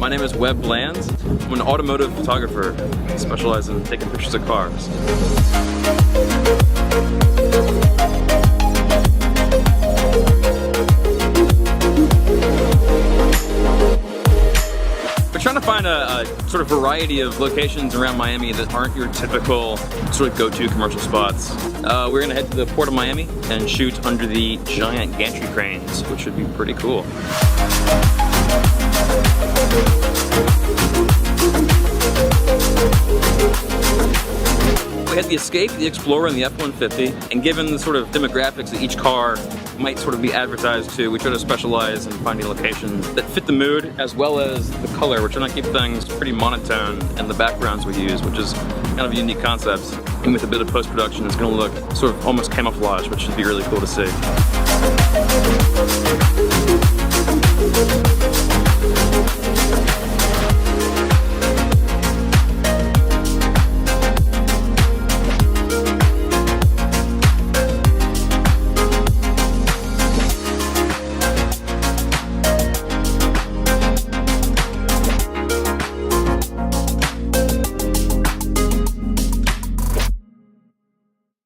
My name is Webb Bland. I'm an automotive photographer, specializing in taking pictures of cars. We're trying to find a sort of variety of locations around Miami that aren't your typical sort of go-to commercial spots. We're gonna head to the Port of Miami and shoot under the giant gantry cranes, which should be pretty cool. We had the Escape, the Explorer, and the F-150, and given the sort of demographics that each car might sort of be advertised to, we try to specialize in finding locations that fit the mood as well as the color. We're trying to keep things pretty monotone, and the backgrounds we use, which is kind of a unique concept. And with a bit of post-production, it's going to look sort of almost camouflage, which should be really cool to see.